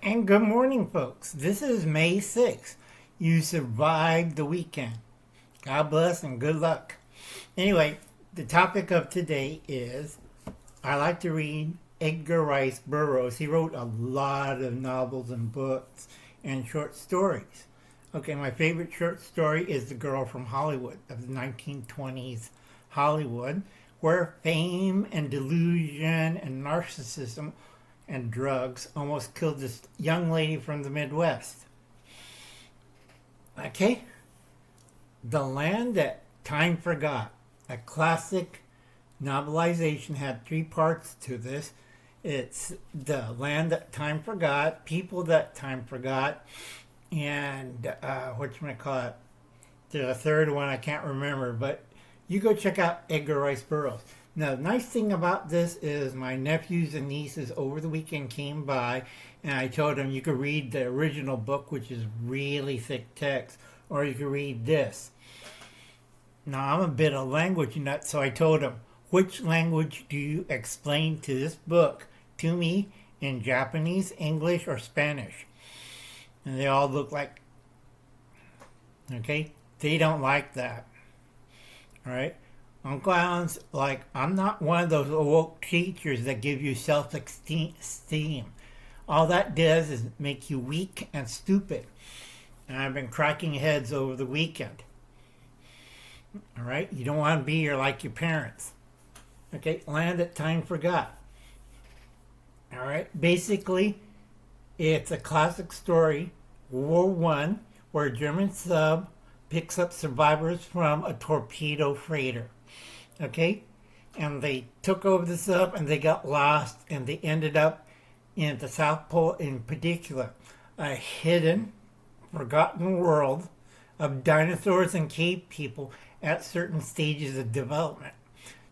And good morning, folks. This is May 6th. You survived the weekend. God bless and good luck. Anyway, the topic of today is I like to read Edgar Rice Burroughs. He wrote a lot of novels and books and short stories. Okay, my favorite short story is The Girl from Hollywood of the 1920s Hollywood, where fame and delusion and narcissism and drugs almost killed this young lady from the Midwest. Okay? The Land That Time Forgot. A classic novelization had three parts to this. It's The Land That Time Forgot, People That Time Forgot, and whatchamacallit. There's a third one I can't remember, but you go check out Edgar Rice Burroughs. Now, the nice thing about this is my nephews and nieces over the weekend came by and I told them you could read the original book, which is really thick text, or you could read this. Now, I'm a bit of language nut, so I told them, which language do you explain to this book to me in Japanese, English, or Spanish? And they all look like, okay, they don't like that. All right? Uncle Alan's like, I'm not one of those woke teachers that give you self-esteem. All that does is make you weak and stupid. And I've been cracking heads over the weekend. All right? You don't want to be like your parents. Okay? Land That Time Forgot. All right? Basically, it's a classic story, World War I, where a German sub picks up survivors from a torpedo freighter. Okay? And they took over the sub and they got lost and they ended up in the South Pole in particular. A hidden, forgotten world of dinosaurs and cave people at certain stages of development.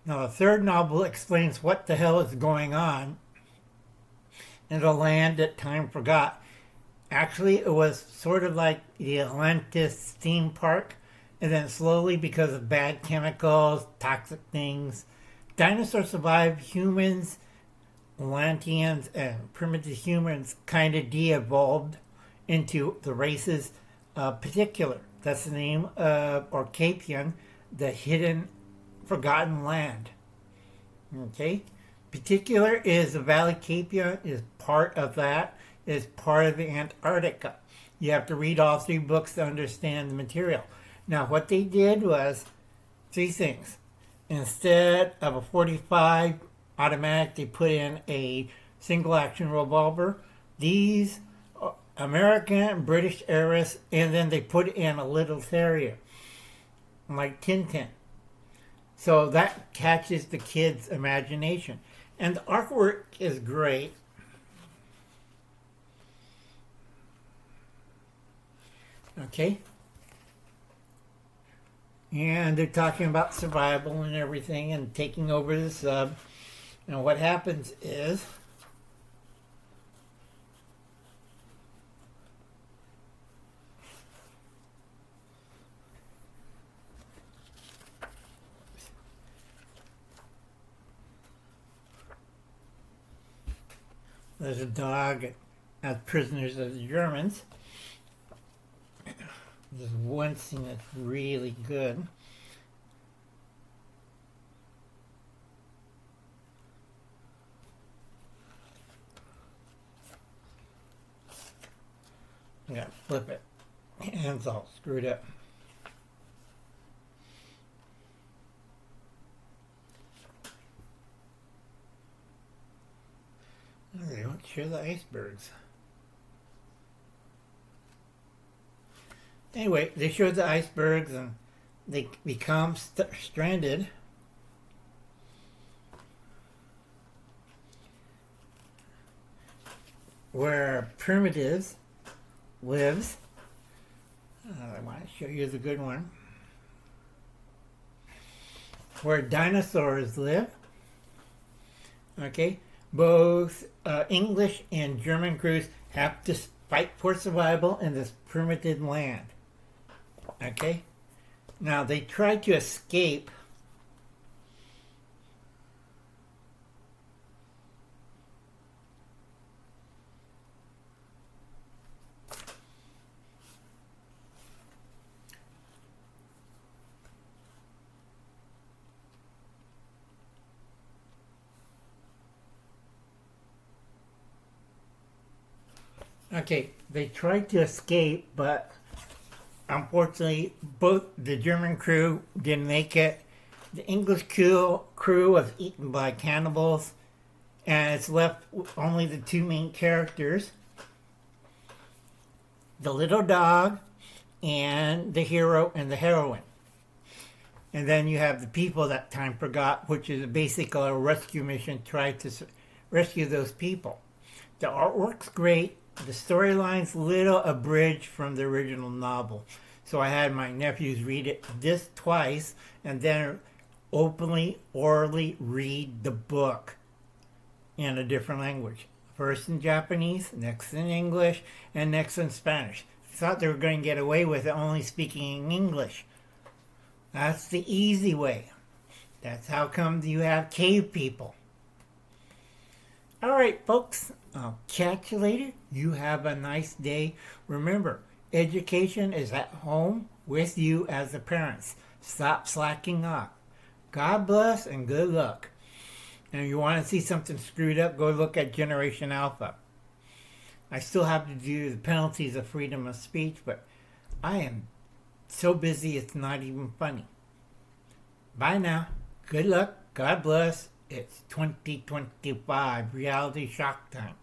Now, the third novel explains what the hell is going on in the land that time forgot. Actually, it was sort of like the Atlantis theme park, and then slowly, because of bad chemicals, toxic things, dinosaurs survived. Humans, Atlanteans, and primitive humans kind of de-evolved into the races particular. That's the name of Orcapian, the hidden, forgotten land. Okay? Particular is the Valley Capia, is part of that, is part of the Antarctica. You have to read all three books to understand the material. Now, what they did was three things. Instead of a 45 automatic, they put in a single-action revolver. These American and British eras, and then they put in a little terrier, like Tintin. So that catches the kids' imagination. And the artwork is great. Okay? And they're talking about survival and everything and taking over the sub. And what happens is there's a dog as prisoners of the Germans. There's one scene that's really good. I gotta flip it. Hands all screwed up. They don't show the icebergs. Anyway, they show the icebergs and they become stranded. Where primitives lives. I want to show you the good one. Where dinosaurs live. Okay. Both English and German crews have to fight for survival in this primitive land. Okay? Now, they tried to escape Okay, they tried to escape, but unfortunately, both the German crew didn't make it. The English crew was eaten by cannibals, and it's left only the two main characters, the little dog and the hero and the heroine. And then you have the people that time forgot, which is basically a rescue mission, try to rescue those people. The artwork's great. The storyline's a little abridged from the original novel. So I had my nephews read it this twice and then openly, orally read the book in a different language. First in Japanese, next in English, and next in Spanish. I thought they were going to get away with it only speaking in English. That's the easy way. That's how come you have cave people. Alright, folks. I'll catch you later. You have a nice day. Remember, education is at home with you as the parents. Stop slacking off. God bless and good luck. And if you want to see something screwed up, go look at Generation Alpha. I still have to do the penalties of freedom of speech, but I am so busy it's not even funny. Bye now. Good luck. God bless. It's 2025. Reality shock time.